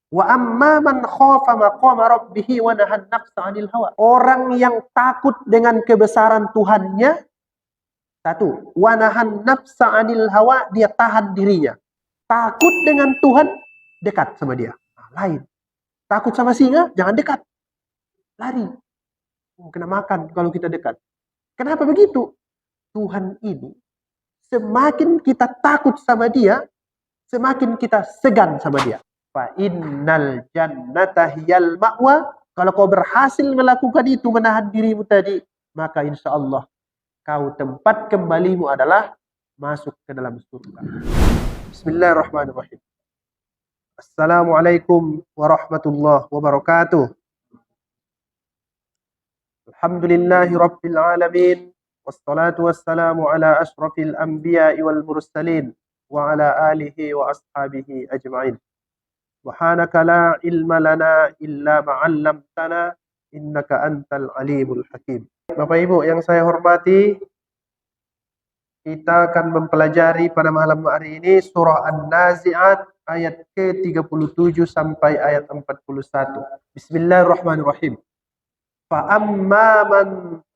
Wa amma man khafa maqama rabbih wa nahan nafsa 'anil hawa. Orang yang takut dengan kebesaran Tuhannya, satu, wa nahan nafsa 'anil hawa, dia tahan dirinya. Takut dengan Tuhan, dekat sama dia. Lain. Takut sama singa, jangan dekat. Lari. Kena makan kalau kita dekat. Kenapa begitu? Tuhan ini, semakin kita takut sama dia, semakin kita segan sama dia. Fa innal jannata hiyal ma'wa. Kalau kau berhasil melakukan itu, menahan dirimu tadi, maka insya Allah kau tempat kembalimu adalah masuk ke dalam surga. Bismillahirrahmanirrahim. Assalamualaikum warahmatullahi wabarakatuh. Alhamdulillahi rabbil alamin. Wassalatu wassalamu ala ashrafil anbiya'i wal mursalin wa ala alihi wa ashabihi ajma'in. Subhanaka la ilma lana illa ma 'allamtana innaka antal alimul hakim. Bapak Ibu yang saya hormati, kita akan mempelajari pada malam hari ini surah An-Nazi'at ayat ke-37 sampai ayat 41. Bismillahirrahmanirrahim. Fa amma man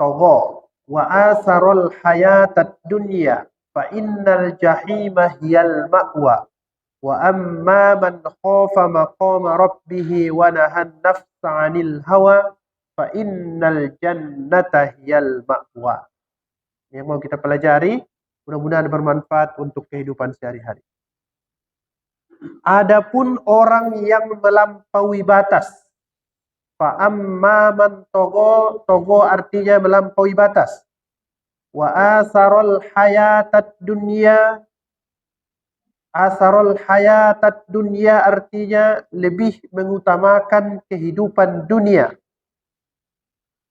tagha wa asaral hayatad dunya fa innal jahima hiyal ma'wa. Wa amma man khafa maqama rabbih wa nahan nafsa 'anil hawa fa innal jannata hiyal ma'wa. Yang mau kita pelajari, mudah-mudahan bermanfaat untuk kehidupan sehari-hari. Adapun orang yang melampaui batas, fa amma man togo artinya melampaui batas. Wa asarul hayatad dunya, asarul hayatad dunya artinya lebih mengutamakan kehidupan dunia.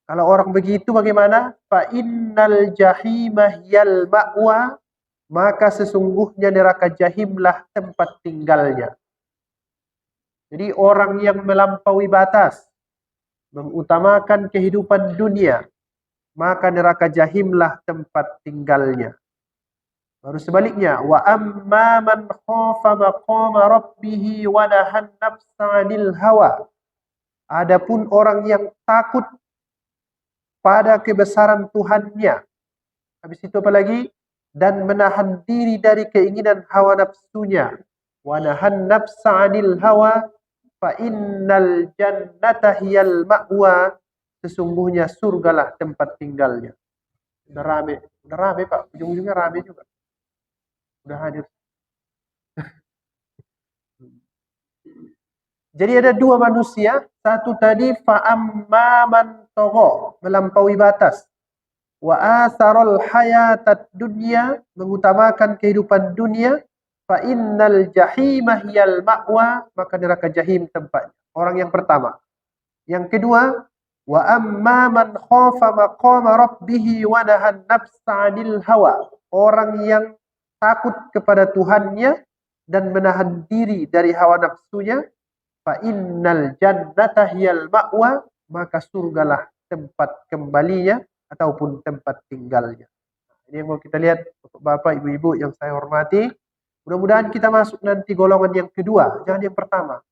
Kalau orang begitu bagaimana? Fa innal jahimah yal ma'wa, maka sesungguhnya neraka jahimlah tempat tinggalnya. Jadi orang yang melampaui batas, mengutamakan kehidupan dunia, maka neraka jahimlah tempat tinggalnya. Baru sebaliknya, wa amma man khafa maqama rabbih wa nahan nafsa 'anil hawa. Adapun orang yang takut pada kebesaran Tuhannya. Habis itu apa lagi? Dan menahan diri dari keinginan hawa nafsunya. Wa nahan nafsa 'anil hawa fa innal jannata hiyal ma'wa. Sesungguhnya surgalah tempat tinggalnya. Udah rame Pak. Ujung-ujungnya rame juga. Udah hadir. Jadi ada dua manusia. Satu tadi fa'amma man tagha, melampaui batas. Wa asarul hayatad dunya, mengutamakan kehidupan dunia. Fa innal jahima hiyal ma'wa, maka neraka jahim tempatnya. Orang yang pertama. Yang kedua, wa amma man khafa maqama rabbih wa nahan nafsa 'anil hawa. Orang yang takut kepada Tuhannya dan menahan diri dari hawa nafsunya, fa innal jannata hiyal ma'wa, maka surgalah tempat kembalinya ataupun tempat tinggalnya. Ini yang mau kita lihat, Bapak, Ibu-ibu yang saya hormati. Mudah-mudahan kita masuk nanti golongan yang kedua, jangan yang pertama.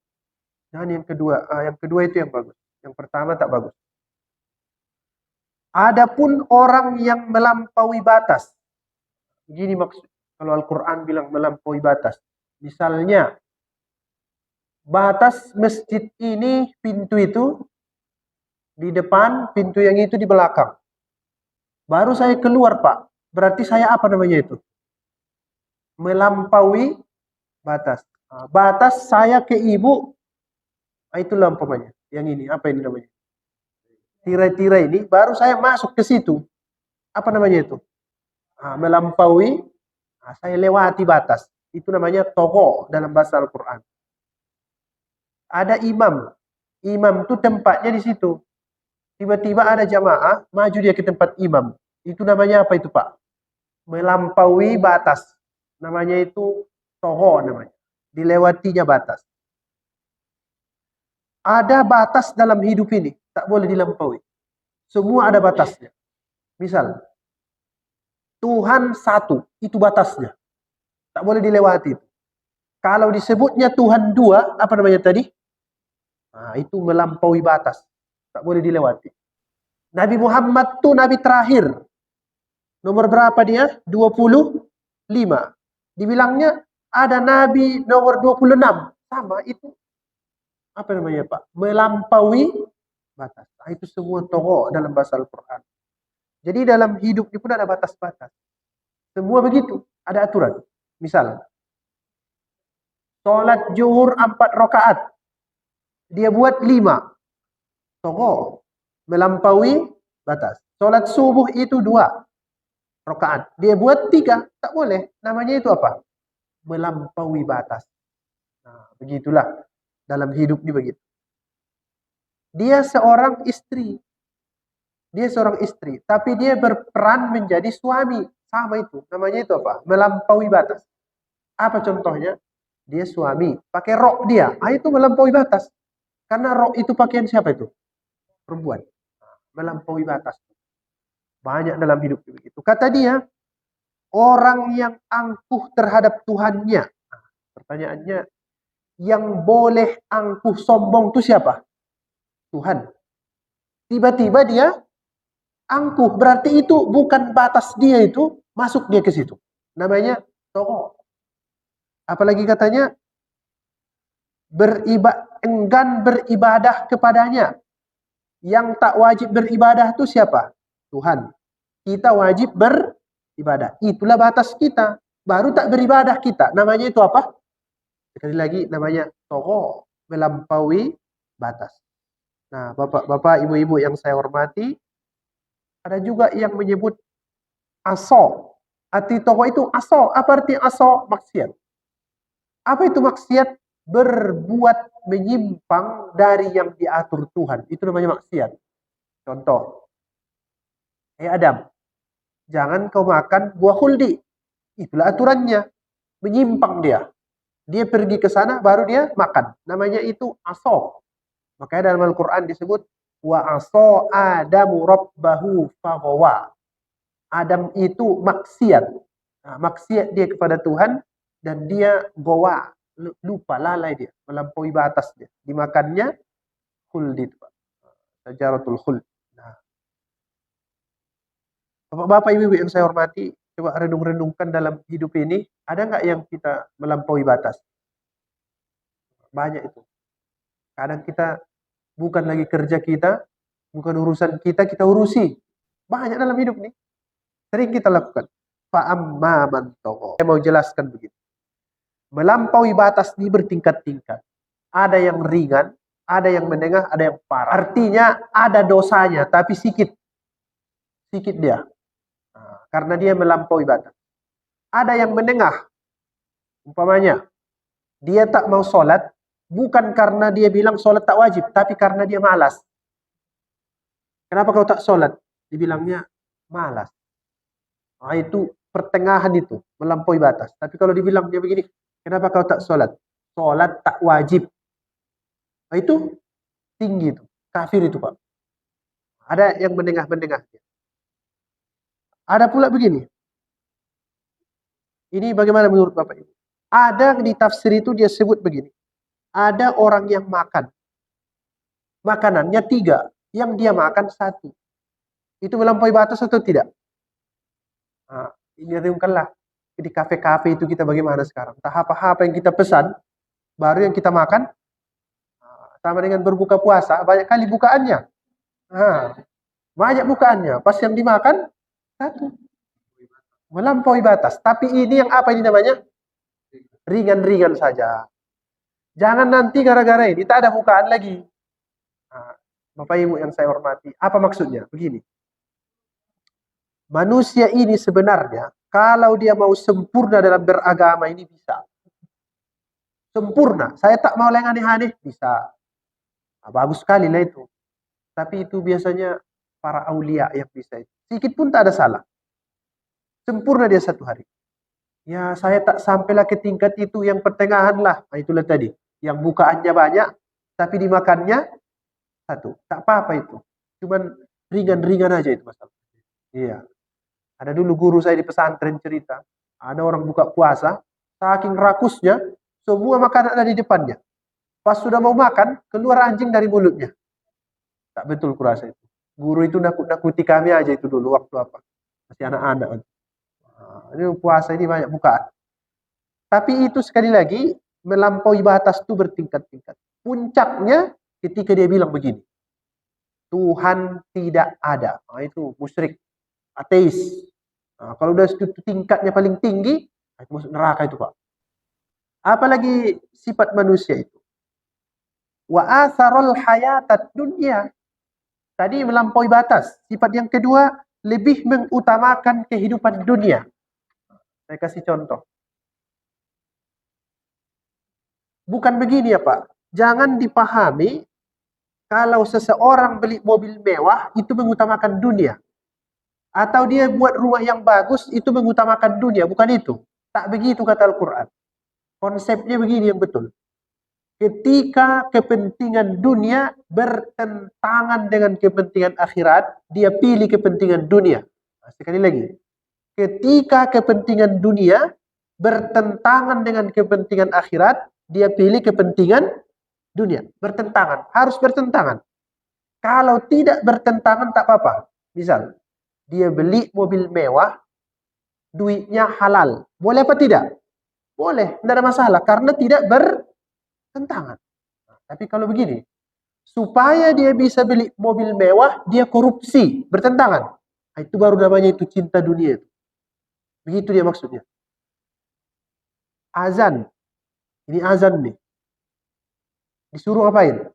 Jangan yang kedua. Yang kedua itu yang bagus. Yang pertama tak bagus. Adapun orang yang melampaui batas. Begini maksud kalau Al-Quran bilang melampaui batas. Misalnya, batas masjid ini, pintu itu di depan, pintu yang itu di belakang. Baru saya keluar, Pak. Berarti saya apa namanya itu? Melampaui batas. Batas saya ke ibu, itulah umpamanya. Yang ini, apa ini namanya? Tirai-tirai ini, baru saya masuk ke situ. Apa namanya itu? Melampaui, saya lewati batas. Itu namanya togo dalam bahasa Al-Quran. Ada imam. Imam itu tempatnya di situ. Tiba-tiba ada jamaah, maju dia ke tempat imam. Itu namanya apa itu, Pak? Melampaui batas. Namanya itu togo namanya. Dilewatinya batas. Ada batas dalam hidup ini. Tak boleh dilampaui. Semua ada batasnya. Misal, Tuhan satu, itu batasnya. Tak boleh dilewati. Kalau disebutnya Tuhan dua, apa namanya tadi? Nah, itu melampaui batas. Tak boleh dilewati. Nabi Muhammad tuh nabi terakhir. Nomor berapa dia? 25. Dibilangnya ada nabi nomor 26. Sama itu. Apa namanya Pak? Melampaui batas. Nah, itu semua tokoh dalam bahasa Al-Quran. Jadi dalam hidup ini pun ada batas-batas. Semua begitu. Ada aturan. Misal, sholat zuhur 4 rakaat. Dia buat 5. Tokoh. Melampaui batas. Sholat subuh itu 2 rakaat. Dia buat 3. Tak boleh. Namanya itu apa? Melampaui batas. Nah, begitulah. Dalam hidup ini begitu. Dia seorang istri. Tapi dia berperan menjadi suami. Sama itu. Namanya itu apa? Melampaui batas. Apa contohnya? Dia suami. Pakai rok dia. Itu melampaui batas. Karena rok itu pakaian siapa itu? Perempuan. Melampaui batas. Banyak dalam hidup begitu. Kata dia, orang yang angkuh terhadap Tuhannya. Pertanyaannya, yang boleh angkuh sombong itu siapa? Tuhan. Tiba-tiba dia angkuh. Berarti itu bukan batas dia itu, masuk dia ke situ. Namanya tokoh. Apalagi katanya, enggan beribadah kepadanya. Yang tak wajib beribadah itu siapa? Tuhan. Kita wajib beribadah. Itulah batas kita. Baru tak beribadah kita. Namanya itu apa? Sekali lagi namanya tokoh. Melampaui batas. Nah, bapak-bapak, ibu-ibu yang saya hormati, ada juga yang menyebut aso. Arti tokoh itu aso. Apa arti aso? Maksiat. Apa itu maksiat? Berbuat menyimpang dari yang diatur Tuhan. Itu namanya maksiat. Contoh. Adam, jangan kau makan buah khuldi. Itulah aturannya. Menyimpang dia. Dia pergi ke sana, baru dia makan. Namanya itu aso. Makanya dalam Al-Quran disebut, wa aso adamu rabbahu faghawa. Adam itu maksiat. Nah, maksiat dia kepada Tuhan, dan dia gowa. Lupa, lalai dia. Melampaui batas dia. Dimakannya khuldi. Sajaratul khuld. Nah, bapak-bapak, ibu-ibu yang saya hormati, coba renung-renungkan dalam hidup ini, ada nggak yang kita melampaui batas? Banyak itu. Kadang kita bukan lagi kerja kita, bukan urusan kita, kita urusi. Banyak dalam hidup ini. Sering kita lakukan. Fa'amma man tagha. Saya mau jelaskan begitu. Melampaui batas ini bertingkat-tingkat. Ada yang ringan, ada yang menengah, ada yang parah. Artinya ada dosanya, tapi sikit. Sikit dia. Karena dia melampaui batas. Ada yang menengah. Umpamanya, dia tak mau sholat, bukan karena dia bilang sholat tak wajib, tapi karena dia malas. Kenapa kau tak sholat? Dibilangnya malas. Nah, itu pertengahan itu, melampaui batas. Tapi kalau dibilang dia begini, kenapa kau tak sholat? Sholat tak wajib. Nah, itu tinggi itu, kafir itu Pak. Ada yang menengah-menengah. Ada pula begini. Ini bagaimana menurut Bapak Ibu? Ada di tafsir itu dia sebut begini. Ada orang yang makan. Makanannya 3. Yang dia makan 1. Itu melampaui batas atau tidak? Nah, ini renungkanlah. Di kafe-kafe itu kita bagaimana sekarang? Entah apa-apa yang kita pesan, baru yang kita makan, sama dengan berbuka puasa, banyak kali bukaannya. Nah, banyak bukaannya. Pas yang dimakan, 1. Melampaui batas. Tapi ini yang apa ini namanya? Ringan-ringan saja. Jangan nanti gara-gara ini tak ada bukaan lagi. Nah, Bapak Ibu yang saya hormati, apa maksudnya? Begini. Manusia ini sebenarnya, kalau dia mau sempurna dalam beragama ini bisa. Sempurna. Saya tak mau yang aneh-aneh, bisa. Nah, bagus sekali lah itu. Tapi itu biasanya para aulia yang bisa itu. Sedikit pun tak ada salah. Sempurna dia 1 hari. Ya saya tak sampailah ke tingkat itu, yang pertengahan lah. Nah, itulah tadi. Yang bukaannya banyak, tapi dimakannya 1. Tak apa-apa itu. Cuman ringan-ringan aja itu masalah. Iya. Ada dulu guru saya di pesantren cerita. Ada orang buka puasa, saking rakusnya, semua makanan ada di depannya. Pas sudah mau makan, keluar anjing dari mulutnya. Tak betul kurasa itu. Guru itu nakut-nakuti kami aja itu dulu waktu apa? Masih anak-anak. Ini puasa ini banyak bukaan. Tapi itu sekali lagi melampaui batas itu bertingkat-tingkat. Puncaknya ketika dia bilang begini, Tuhan tidak ada. Nah, itu musyrik, ateis. Nah, kalau udah tingkatnya paling tinggi, itu masuk neraka itu Pak. Apalagi sifat manusia itu. Wa atharul hayatat dunya. Tadi melampaui batas. Sifat yang kedua, lebih mengutamakan kehidupan dunia. Saya kasih contoh. Bukan begini ya Pak. Jangan dipahami kalau seseorang beli mobil mewah itu mengutamakan dunia. Atau dia buat rumah yang bagus itu mengutamakan dunia. Bukan itu. Tak begitu kata Al-Quran. Konsepnya begini yang betul. Ketika kepentingan dunia bertentangan dengan kepentingan akhirat, dia pilih kepentingan dunia. Sekali lagi. Ketika kepentingan dunia bertentangan dengan kepentingan akhirat, dia pilih kepentingan dunia. Bertentangan. Harus bertentangan. Kalau tidak bertentangan tak apa-apa. Misal, dia beli mobil mewah, duitnya halal. Boleh apa tidak? Boleh. Tidak ada masalah. Karena tidak bertentangan. Tapi kalau begini, supaya dia bisa beli mobil mewah, dia korupsi. Bertentangan. Itu baru namanya itu cinta dunia. Begitu dia maksudnya. Azan. Ini azan nih. Disuruh ngapain?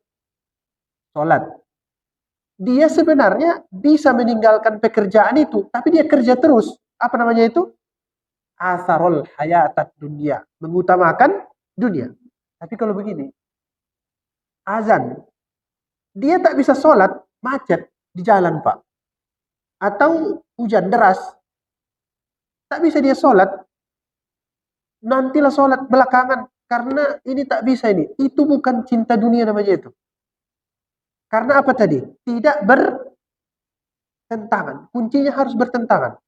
Sholat. Dia sebenarnya bisa meninggalkan pekerjaan itu, tapi dia kerja terus. Apa namanya itu? Asarul hayatat dunia. Mengutamakan dunia. Tapi kalau begini, azan. Dia tak bisa sholat, macet di jalan Pak. Atau hujan deras. Tak bisa dia sholat. Nantilah sholat belakangan. Karena ini tak bisa ini. Itu bukan cinta dunia namanya itu. Karena apa tadi? Tidak bertentangan. Kuncinya harus bertentangan.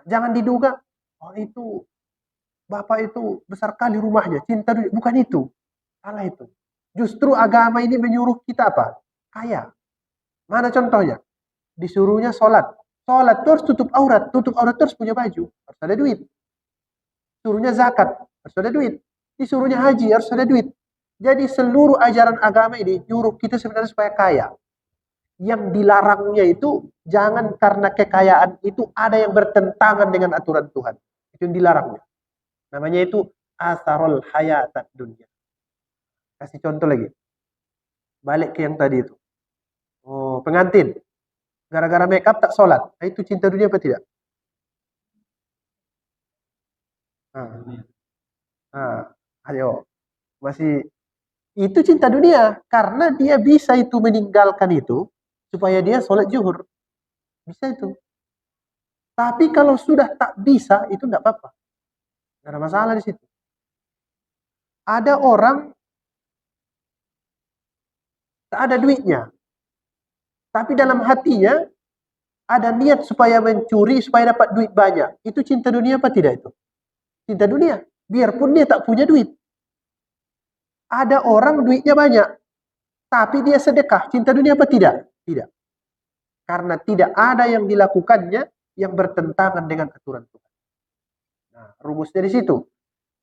Jangan diduga, oh itu Bapak itu besar kali rumahnya, cinta dunia. Bukan itu. Salah itu. Justru agama ini menyuruh kita apa? Kaya. Mana contohnya? Disuruhnya sholat. Sholat itu harus tutup aurat. Tutup aurat itu harus punya baju. Harus ada duit. Disuruhnya zakat. Harus ada duit. Disuruhnya haji. Harus ada duit. Jadi seluruh ajaran agama ini nyuruh kita sebenarnya supaya kaya. Yang dilarangnya itu jangan karena kekayaan itu ada yang bertentangan dengan aturan Tuhan. Itu yang dilarangnya. Namanya itu asarul hayat dunia. Kasih contoh lagi. Balik ke yang tadi itu. Oh, pengantin. Gara-gara make up tak sholat. Nah, itu cinta dunia apa tidak? Ayo. Masih itu cinta dunia. Karena dia bisa itu meninggalkan itu supaya dia sholat zuhur. Bisa itu. Tapi kalau sudah tak bisa, itu tidak apa-apa. Tidak ada masalah di situ. Ada orang tak ada duitnya. Tapi dalam hatinya ada niat supaya mencuri, supaya dapat duit banyak. Itu cinta dunia apa tidak itu? Cinta dunia. Biarpun dia tak punya duit. Ada orang duitnya banyak. Tapi dia sedekah. Cinta dunia apa tidak? Tidak. Karena tidak ada yang dilakukannya yang bertentangan dengan aturan Tuhan. Nah, rumusnya di situ.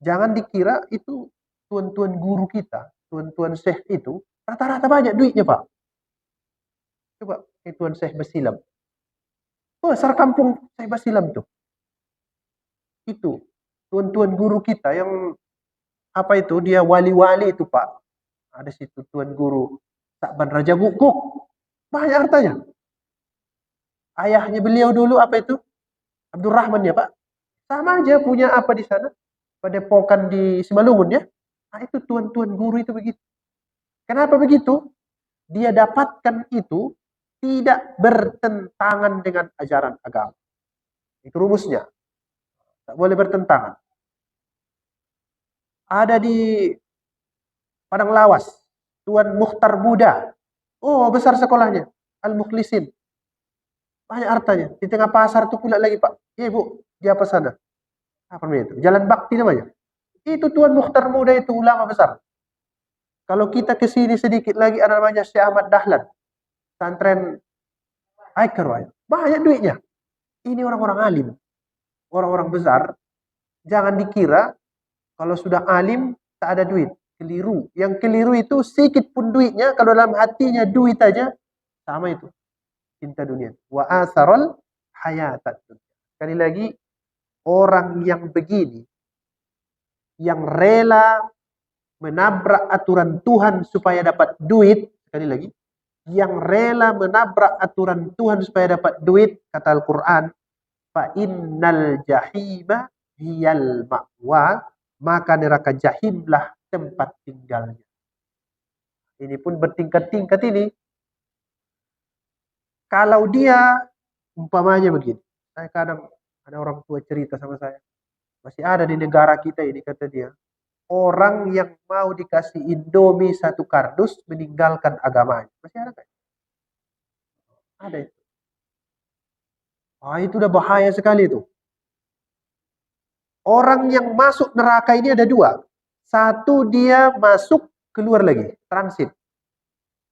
Jangan dikira itu tuan-tuan guru kita, tuan-tuan syekh itu, rata-rata banyak duitnya Pak. Coba tuan Syekh Basilam. Oh, besar kampung Syekh Basilam tuh. Itu tuan-tuan guru kita yang apa itu dia wali-wali itu Pak. Ada situ tuan guru Sakban Raja Guguk. Banyak hartanya. Ayahnya beliau dulu apa itu? Abdurrahman ya Pak. Sama aja punya apa di sana? Padepokan di Simalungun ya. Nah, itu tuan-tuan guru itu begitu. Kenapa begitu? Dia dapatkan itu tidak bertentangan dengan ajaran agama. Itu rumusnya. Tak boleh bertentangan. Ada di Padang Lawas, Tuan Mukhtar Buddha. Oh, besar sekolahnya. Al-Mukhlisin. Banyak hartanya. Di tengah pasar itu pula lagi, Pak. Iya, Bu. Di apa sana? Apa namanya itu? Jalan Bakti namanya. Itu Tuan Mukhtar Buddha itu ulama besar. Kalau kita ke sini sedikit lagi ada namanya Syekh Ahmad Dahlan, pesantren Aiker, banyak duitnya. Ini orang-orang alim, orang-orang besar. Jangan dikira kalau sudah alim tak ada duit. Keliru. Yang keliru itu sedikit pun duitnya, kalau dalam hatinya duit aja, sama itu. Cinta dunia. Wa asarul hayatat. Sekali lagi, orang yang begini, yang rela menabrak aturan Tuhan supaya dapat duit, sekali lagi, yang rela menabrak aturan Tuhan supaya dapat duit, kata Al-Quran, fa innal jahima hiyal ma'wa, maka neraka jahimlah tempat tinggalnya. Ini pun bertingkat-tingkat ini. Kalau dia umpamanya begini, saya kadang ada orang tua cerita sama saya, masih ada di negara kita ini, kata dia, orang yang mau dikasih Indomie satu kardus meninggalkan agamanya. Masih ada kan? Ada itu. Itu udah bahaya sekali itu. Orang yang masuk neraka ini ada dua. Satu dia masuk, keluar lagi, transit.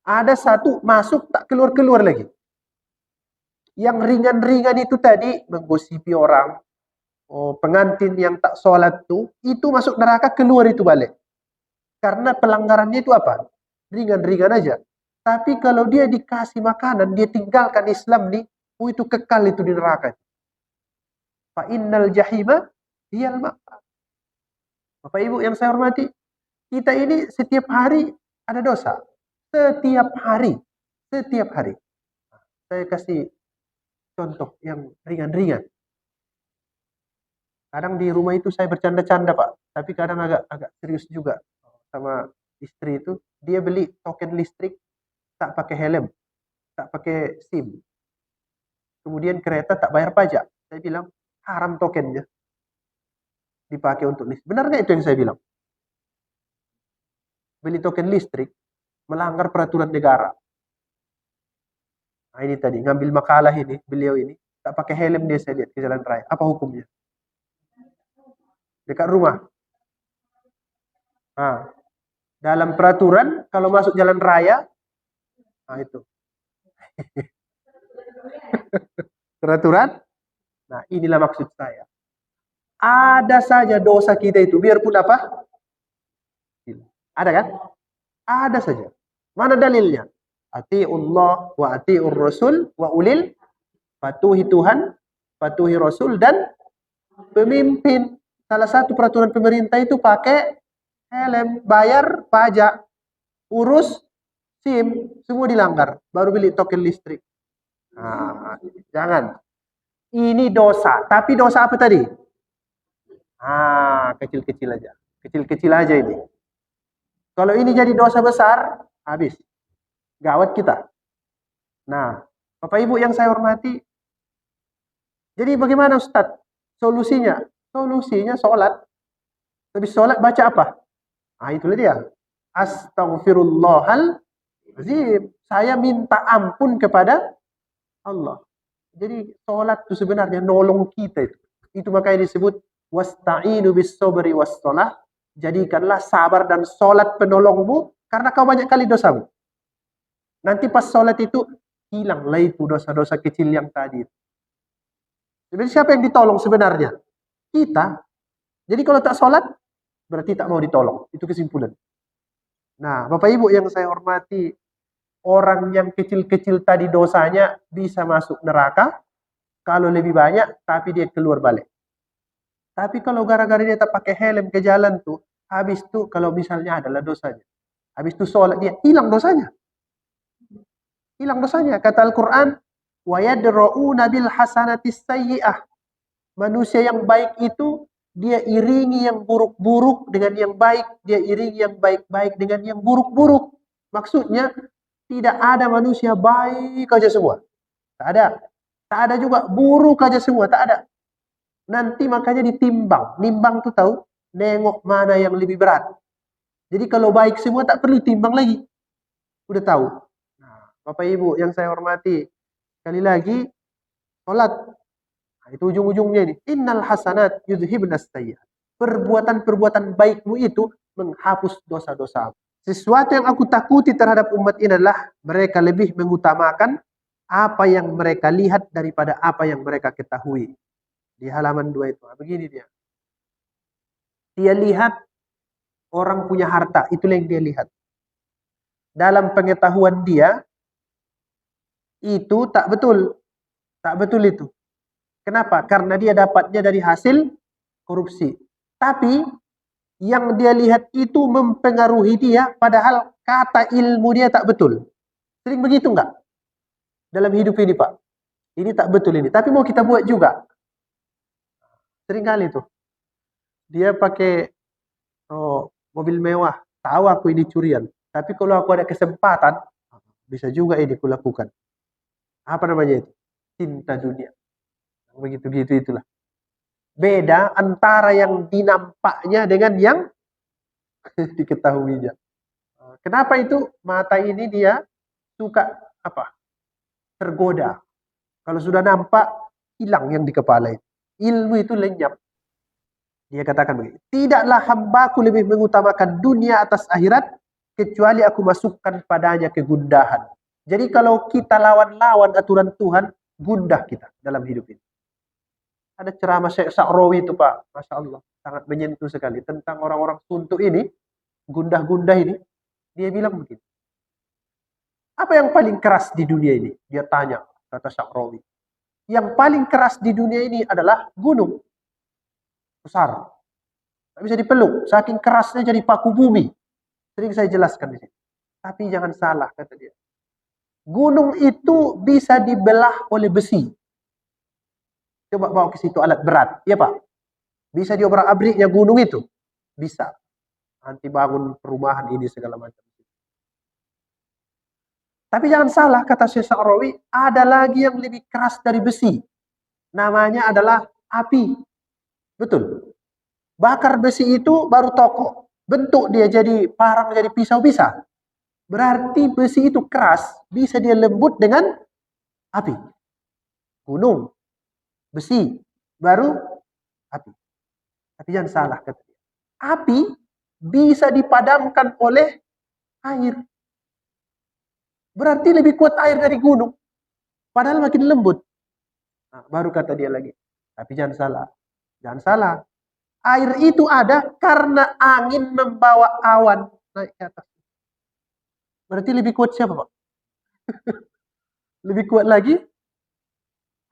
Ada satu masuk, tak keluar-keluar lagi. Yang ringan-ringan itu tadi, menggosipi orang, pengantin yang tak sholat itu masuk neraka, keluar itu balik. Karena pelanggarannya itu apa? Ringan-ringan aja. Tapi kalau dia dikasih makanan, dia tinggalkan Islam nih, itu kekal itu di neraka. Fa innal jahima hiyal ma'wa. Bapak Ibu yang saya hormati, kita ini setiap hari ada dosa. Setiap hari. Setiap hari. Saya kasih contoh yang ringan-ringan. Kadang di rumah itu saya bercanda-canda, Pak. Tapi kadang agak serius juga sama istri itu. Dia beli token listrik, tak pakai helm, tak pakai SIM. Kemudian kereta tak bayar pajak. Saya bilang, haram tokennya dipakai untuk listrik. Benar nggak itu yang saya bilang? Beli token listrik, melanggar peraturan negara. Nah ini tadi, ngambil makalah ini, beliau ini, tak pakai helm dia, saya lihat ke jalan raya. Apa hukumnya? Dekat rumah. Nah, dalam peraturan, kalau masuk jalan raya, nah itu. Peraturan, nah inilah maksud saya. Ada saja dosa kita itu, biarpun apa? Ada kan? Ada saja. Mana dalilnya? Ati'ullah wa ati'ur rasul wa ulil, patuhi Tuhan, patuhi Rasul, dan pemimpin. Salah satu peraturan pemerintah itu pakai helm, bayar pajak, urus SIM, semua dilanggar. Baru beli token listrik. Nah, jangan. Ini dosa. Tapi dosa apa tadi? Kecil-kecil aja. Kecil-kecil aja ini. Kalau ini jadi dosa besar, habis. Gawat kita. Nah, Bapak Ibu yang saya hormati, jadi bagaimana Ustadz? Solusinya? Solusinya sholat. Habis sholat baca apa? Itulah dia. Astaghfirullahaladzim. Saya minta ampun kepada Allah. Jadi sholat itu sebenarnya nolong kita itu. Itu makanya disebut wasta'inu bis sabri was shalah. Jadikanlah sabar dan sholat penolongmu karena kau banyak kali dosamu. Nanti pas sholat itu hilanglah itu dosa-dosa kecil yang tadi. Jadi siapa yang ditolong sebenarnya? Kita. Jadi kalau tak sholat berarti tak mau ditolong. Itu kesimpulan. Nah, Bapak Ibu yang saya hormati, orang yang kecil-kecil tadi dosanya bisa masuk neraka kalau lebih banyak, tapi dia keluar balik. Tapi kalau gara-gara dia tak pakai helm ke jalan tuh, habis tuh kalau misalnya adalah dosanya. Habis itu sholat dia hilang dosanya. Hilang dosanya. Kata Al-Quran, wa yadra'una bil hasanatis sayyi'ah. Manusia yang baik itu dia iringi yang buruk-buruk dengan yang baik, dia iringi yang baik-baik dengan yang buruk-buruk. Maksudnya tidak ada manusia baik aja semua. Tak ada. Tak ada juga buruk aja semua, tak ada. Nanti makanya ditimbang. Nimbang tuh tahu, nengok mana yang lebih berat. Jadi kalau baik semua tak perlu timbang lagi. Udah tahu. Nah, Bapak Ibu yang saya hormati, sekali lagi sholat. Itu ujung-ujungnya ini. Innal hasanat yudhibnas sayyi'at. Perbuatan-perbuatan baikmu itu menghapus dosa-dosa. Sesuatu yang aku takuti terhadap umat ini adalah mereka lebih mengutamakan apa yang mereka lihat daripada apa yang mereka ketahui. Di halaman 2 itu. Begini dia. Dia lihat orang punya harta, itulah yang dia lihat. Dalam pengetahuan dia, itu tak betul. Tak betul itu. Kenapa? Karena dia dapatnya dari hasil korupsi. Tapi yang dia lihat itu mempengaruhi dia, padahal kata ilmu dia tak betul. Sering begitu enggak? Dalam hidup ini, Pak. Ini tak betul ini. Tapi mau kita buat juga. Sering kali tuh. Dia pakai mobil mewah. Tahu aku ini curian. Tapi kalau aku ada kesempatan, bisa juga ini kulakukan. Apa namanya itu? Cinta dunia. Begitu-gitu itulah. Beda antara yang dinampaknya dengan yang diketahuinya. Kenapa itu? Mata ini dia suka apa? Tergoda. Kalau sudah nampak, hilang yang di kepala itu. Ilmu itu lenyap. Dia katakan begini, tidaklah hambaku lebih mengutamakan dunia atas akhirat, kecuali aku masukkan padanya kegundahan. Jadi kalau kita lawan-lawan aturan Tuhan, gundah kita dalam hidup ini. Ada ceramah Syekh Sa'rawi itu, Pak. Masya Allah. Sangat menyentuh sekali. Tentang orang-orang suntuk ini, gundah-gundah ini. Dia bilang begini. Apa yang paling keras di dunia ini? Dia tanya, kata Sa'rawi. Yang paling keras di dunia ini adalah gunung. Besar. Tak bisa dipeluk. Saking kerasnya jadi paku bumi. Sering saya jelaskan di sini. Tapi jangan salah, kata dia. Gunung itu bisa dibelah oleh besi. Coba bawa ke situ alat berat. Ya, Pak? Bisa diobrak-abriknya gunung itu? Bisa. Nanti bangun perumahan ini segala macam. Tapi jangan salah, kata Syekh Sa'rawi, ada lagi yang lebih keras dari besi. Namanya adalah api. Betul. Bakar besi itu baru toko. Bentuk dia jadi parang, jadi pisau bisa. Berarti besi itu keras, bisa dia lembut dengan api. Gunung, besi, baru api. Tapi jangan salah, kata dia. Api bisa dipadamkan oleh air. Berarti lebih kuat air dari gunung. Padahal makin lembut. Nah, baru kata dia lagi. Tapi jangan salah. Jangan salah. Air itu ada karena angin membawa awan naik ke atas. Berarti lebih kuat siapa, Pak? Lebih kuat lagi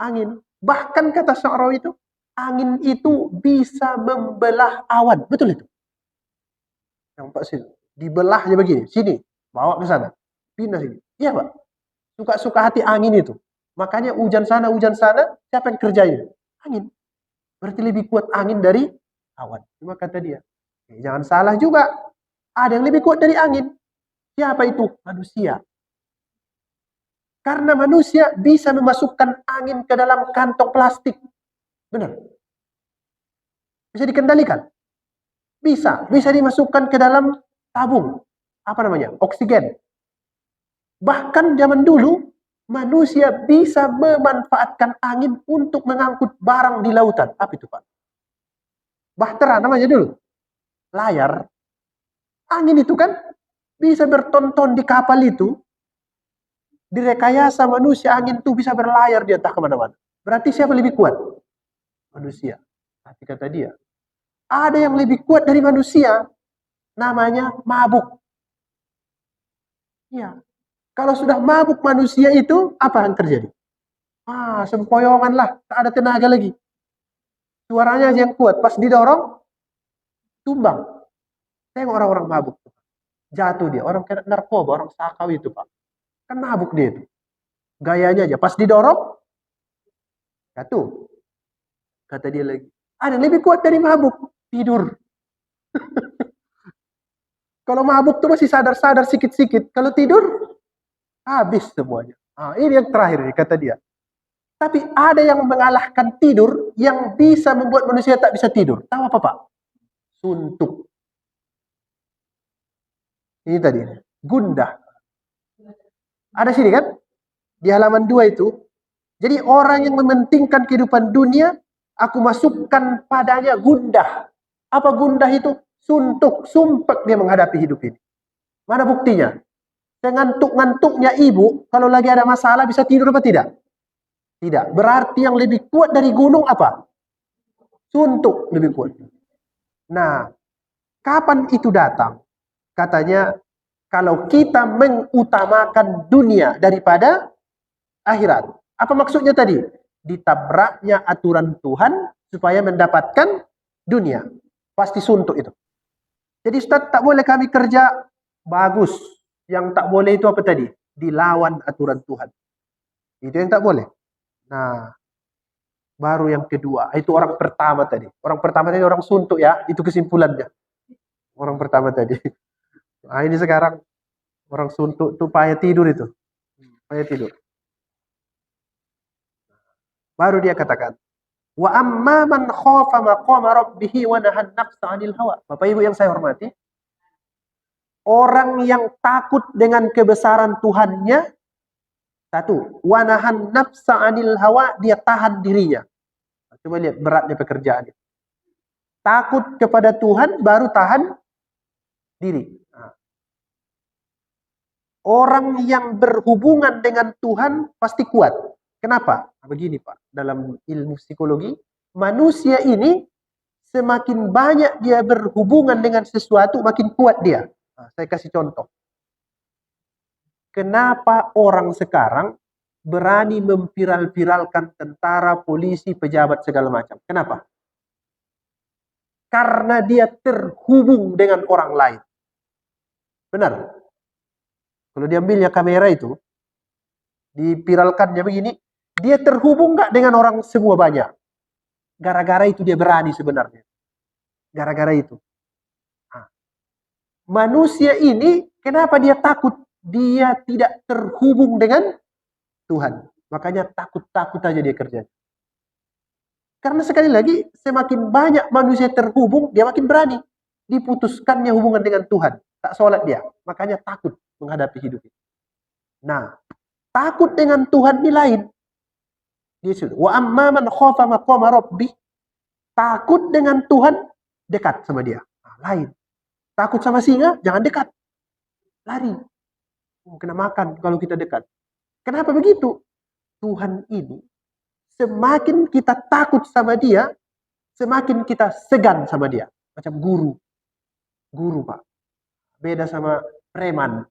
angin. Bahkan kata Sya'rawi itu, angin itu bisa membelah awan. Betul itu? Nampak sini. Dibelahnya begini. Sini. Bawa ke sana. Pindah sini. Iya, Pak. Suka-suka hati angin itu. Makanya hujan sana, siapa yang kerjain? Angin. Berarti lebih kuat angin dari awan. Cuma kata dia, jangan salah juga. Ada yang lebih kuat dari angin. Siapa itu? Manusia. Karena manusia bisa memasukkan angin ke dalam kantong plastik. Benar? Bisa dikendalikan? Bisa. Bisa dimasukkan ke dalam tabung. Apa namanya? Oksigen. Bahkan zaman dulu, manusia bisa memanfaatkan angin untuk mengangkut barang di lautan. Apa itu, Pak? Bahtera namanya dulu. Layar. Angin itu kan bisa bertonton di kapal itu. Direkayasa manusia, angin itu bisa berlayar di atas kemana-mana. Berarti siapa lebih kuat? Manusia. Tapi kata dia, ada yang lebih kuat dari manusia. Namanya mabuk. Iya. Kalau sudah mabuk manusia itu, apa yang terjadi? Sempoyongan lah. Tak ada tenaga lagi. Suaranya aja yang kuat. Pas didorong, tumbang. Tengok orang-orang mabuk. Jatuh dia. Orang kena narkoba, orang sakau itu, Pak. Kan mabuk dia itu. Gayanya aja. Pas didorong, jatuh. Kata dia lagi. Ada lebih kuat dari mabuk. Tidur. Kalau mabuk tuh masih sadar-sadar sikit-sikit. Kalau tidur, habis semuanya. Ini yang terakhir nih, kata dia. Tapi ada yang mengalahkan tidur yang bisa membuat manusia tak bisa tidur. Tahu apa, Pak? Suntuk. Ini tadi. Gundah. Ada sini kan? Di halaman 2 itu. Jadi orang yang mementingkan kehidupan dunia, aku masukkan padanya gundah. Apa gundah itu? Suntuk, sumpek dia menghadapi hidup ini. Mana buktinya? Sengantuk-ngantuknya ibu, kalau lagi ada masalah bisa tidur apa tidak? Tidak. Berarti yang lebih kuat dari gunung apa? Suntuk lebih kuat. Nah, kapan itu datang? Katanya, kalau kita mengutamakan dunia daripada akhirat. Apa maksudnya tadi? Ditabraknya aturan Tuhan supaya mendapatkan dunia. Pasti suntuk itu. Jadi Ustaz, tak boleh kami kerja bagus. Yang tak boleh itu apa tadi? Dilawan aturan Tuhan. Itu yang tak boleh. Nah, baru yang kedua. Itu orang pertama tadi. Orang pertama tadi orang suntuk ya. Itu kesimpulannya. Orang pertama tadi. Nah, ini sekarang orang suntuk tuh payah tidur itu. Payah tidur. Baru dia katakan, wa amma man khafa maqama rabbih wa nahan nafsa 'anil hawa. Bapak Ibu yang saya hormati, orang yang takut dengan kebesaran Tuhannya, satu, wa nahan nafsa 'anil hawa, dia tahan dirinya. Coba lihat beratnya pekerjaan. Takut kepada Tuhan baru tahan diri. Orang yang berhubungan dengan Tuhan pasti kuat. Kenapa? Begini Pak, dalam ilmu psikologi, manusia ini semakin banyak dia berhubungan dengan sesuatu, makin kuat dia. Saya kasih contoh. Kenapa orang sekarang berani memviral-viralkan tentara, polisi, pejabat, segala macam? Kenapa? Karena dia terhubung dengan orang lain. Benar? Kalau diambilnya kamera itu, dipiralkannya begini, dia terhubung nggak dengan orang semua banyak? Gara-gara itu dia berani sebenarnya. Gara-gara itu. Nah, manusia ini, kenapa dia takut? Dia tidak terhubung dengan Tuhan. Makanya takut-takut aja dia kerja. Karena sekali lagi, semakin banyak manusia terhubung, dia makin berani. Diputuskannya hubungan dengan Tuhan. Tak sholat dia. Makanya takut menghadapi hidup ini. Nah, takut dengan Tuhan ini lain. Dia sudah. Wa amma man khafa maqama rabbih. Takut dengan Tuhan, dekat sama dia. Nah, lain. Takut sama singa, jangan dekat. Lari. Kena makan kalau kita dekat. Kenapa begitu? Tuhan ini, semakin kita takut sama dia, semakin kita segan sama dia. Macam guru. Guru Pak. Beda sama preman.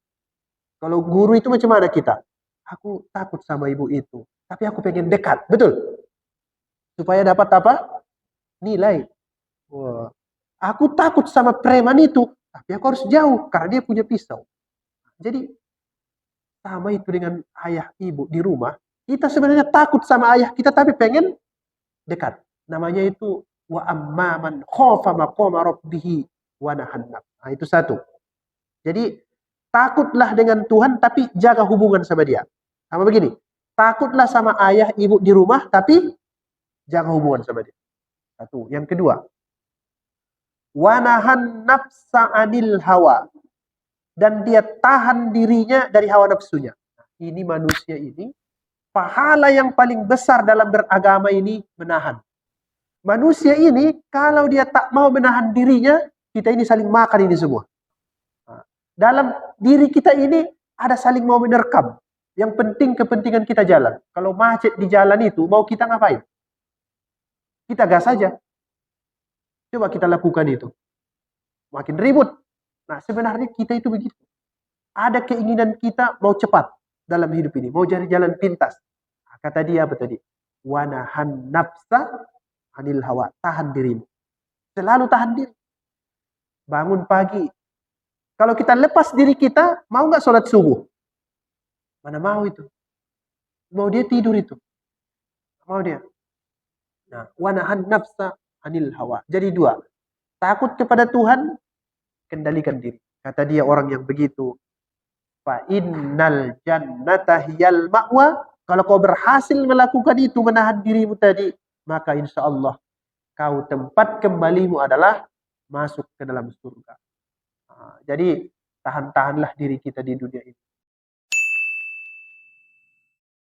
Kalau guru itu macam mana kita? Aku takut sama ibu itu. Tapi aku pengen dekat. Betul? Supaya dapat apa? Nilai. Wah. Aku takut sama preman itu. Tapi aku harus jauh. Karena dia punya pisau. Jadi, sama itu dengan ayah ibu di rumah. Kita sebenarnya takut sama ayah kita. Tapi pengen dekat. Namanya itu wa amma man khafa maqama rabbih wa nahan nafs. Nah, itu satu. Jadi takutlah dengan Tuhan tapi jaga hubungan sama dia. Sama begini. Takutlah sama ayah ibu di rumah tapi jaga hubungan sama dia. Satu. Yang kedua, wa nahan nafsa 'anil hawa. Dan dia tahan dirinya dari hawa nafsunya. Ini manusia ini, pahala yang paling besar dalam beragama ini menahan. Manusia ini, kalau dia tak mau menahan dirinya, kita ini saling makan ini semua. Dalam diri kita ini, ada saling mau menerkam. Yang penting kepentingan kita jalan. Kalau macet di jalan itu, mau kita ngapain? Kita gas saja. Coba kita lakukan itu. Makin ribut. Nah, sebenarnya kita itu begitu. Ada keinginan kita mau cepat dalam hidup ini. Mau cari jalan pintas. Kata dia apa tadi? Wanahan nafsa 'anil hawa. Tahan dirimu. Selalu tahan diri. Bangun pagi. Kalau kita lepas diri kita, mau nggak sholat subuh? Mana mau itu? Mau dia tidur itu. Mau dia. Nah, wanahan nafsa 'anil hawa. Jadi dua. Takut kepada Tuhan, kendalikan diri. Kata dia orang yang begitu, fa innal jannata hiyal ma'wa. Kalau kau berhasil melakukan itu, menahan dirimu tadi, maka insya Allah kau tempat kembalimu adalah masuk ke dalam surga. Jadi tahan-tahanlah diri kita di dunia ini.